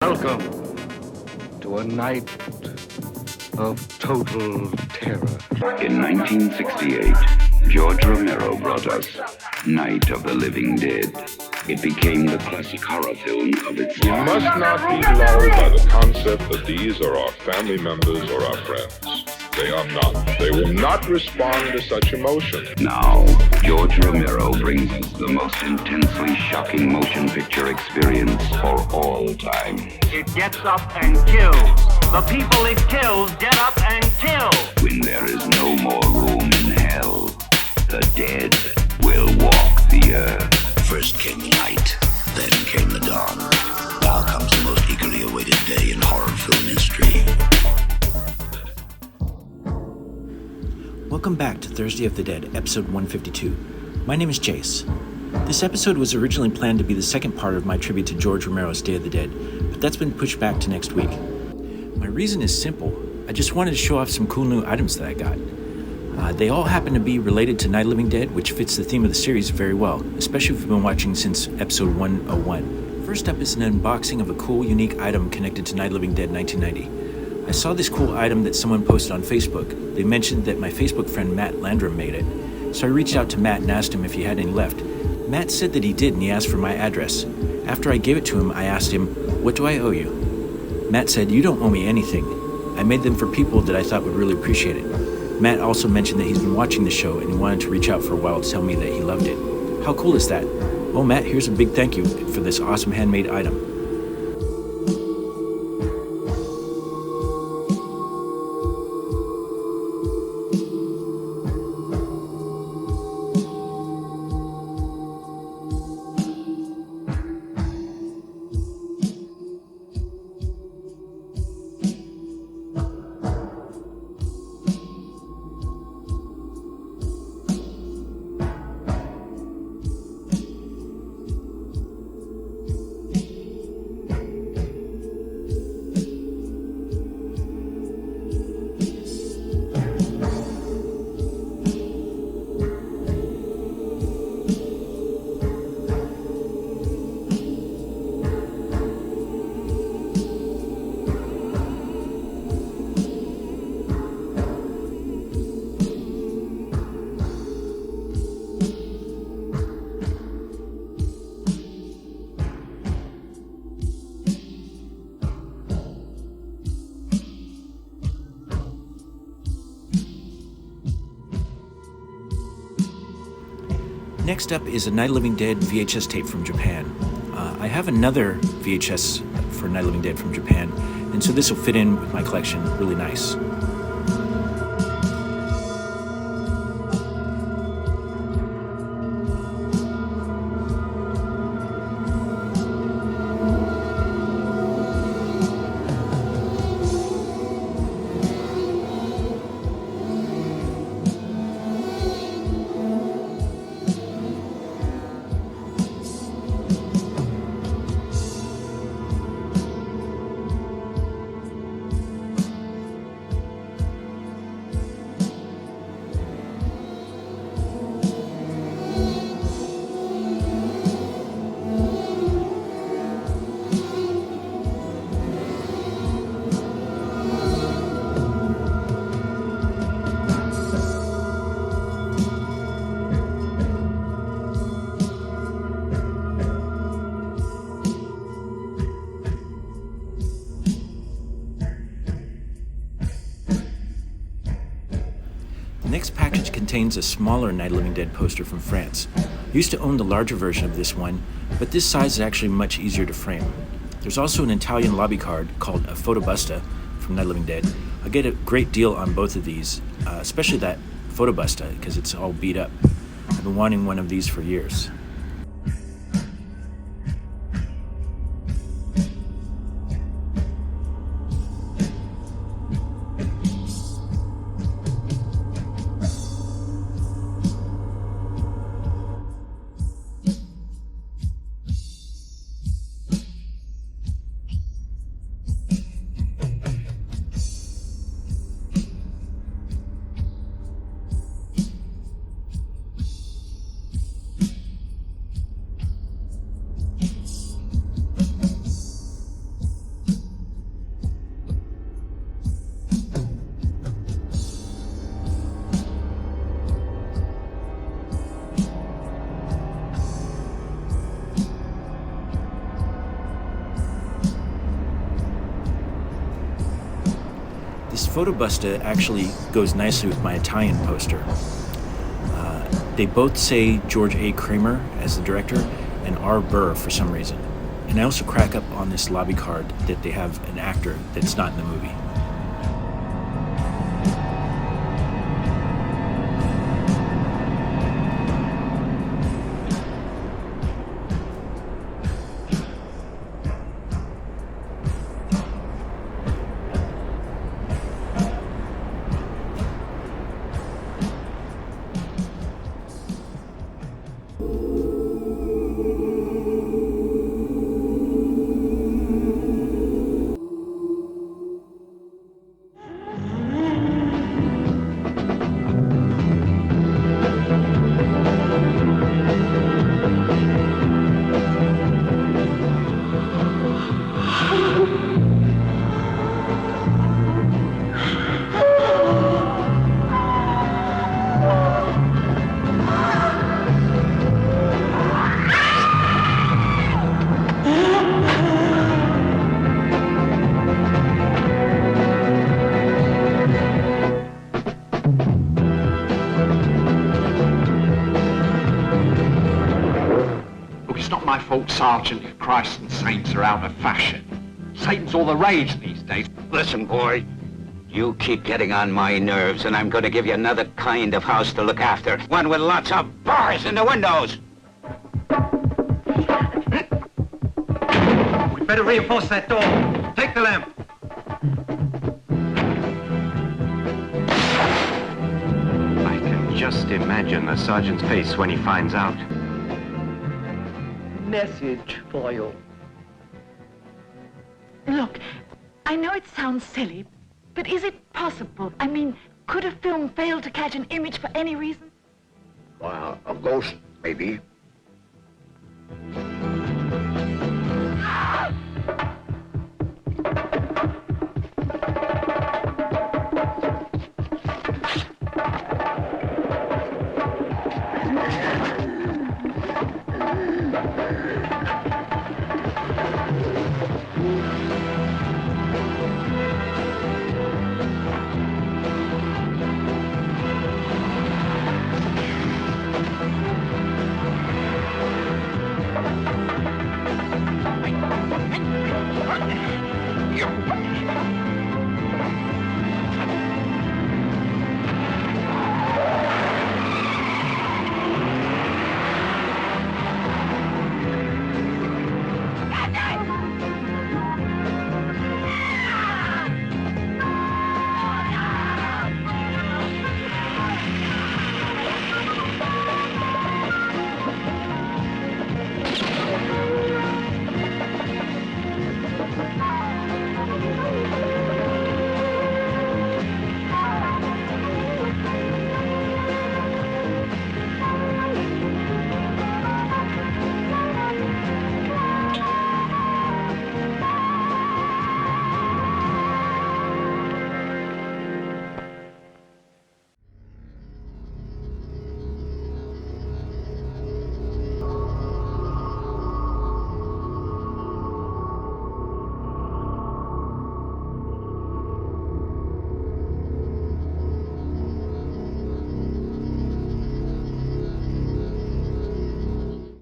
Welcome to a night of total terror. In 1968, George Romero brought us Night of the Living Dead. It became the classic horror film of its We time. must not be lulled by the concept that these are our family members or our friends. They are not. They will not respond to such emotion. Now, George Romero brings us the most intensely shocking motion picture experience for all time. It gets up and kills. The people it kills get up and kill. When there is no more room in hell, the dead will walk the earth. First came the night, then came the dawn. Now comes the most eagerly awaited day in horror film history. Welcome back to Thursday of the Dead, episode 152. My name is Jace. This episode was originally planned to be the second part of my tribute to George Romero's Day of the Dead, but that's been pushed back to next week. My reason is simple. I just wanted to show off some cool new items that I got. They all happen to be related to Night of the Living Dead, which fits the theme of the series very well, especially if you've been watching since episode 101. First up is an unboxing of a cool, unique item connected to Night of the Living Dead 1990. I saw this cool item that someone posted on Facebook. They mentioned that my Facebook friend Matt Landrum made it. So I reached out to Matt and asked him if he had any left. Matt said that he did, and he asked for my address. After I gave it to him, I asked him, "What do I owe you?" Matt said, "You don't owe me anything. I made them for people that I thought would really appreciate it." Matt also mentioned that he's been watching the show and he wanted to reach out for a while to tell me that he loved it. How cool is that? Oh, Matt, here's a big thank you for this awesome handmade item. Next up is a Night of the Living Dead VHS tape from Japan. I have another VHS for Night of the Living Dead from Japan, and so this will fit in with my collection really nice. The next package contains a smaller Night of the Living Dead poster from France. I used to own the larger version of this one, but this size is actually much easier to frame. There's also an Italian lobby card called a Photobusta from Night of the Living Dead. I'll get a great deal on both of these, especially that Photobusta, because it's all beat up. I've been wanting one of these for years. Photobusta actually goes nicely with my Italian poster. They both say George A. Kramer as the director and R. Burr for some reason. And I also crack up on this lobby card that they have an actor that's not in the movie. Sergeant, if Christ and saints are out of fashion. Satan's all the rage these days. Listen, boy, you keep getting on my nerves, and I'm going to give you another kind of house to look after. One with lots of bars in the windows. We'd better reinforce that door. Take the lamp. I can just imagine the sergeant's face when he finds out. Message for you. Look, I know it sounds silly, but is it possible? I mean, could a film fail to catch an image for any reason? Well, a ghost, maybe.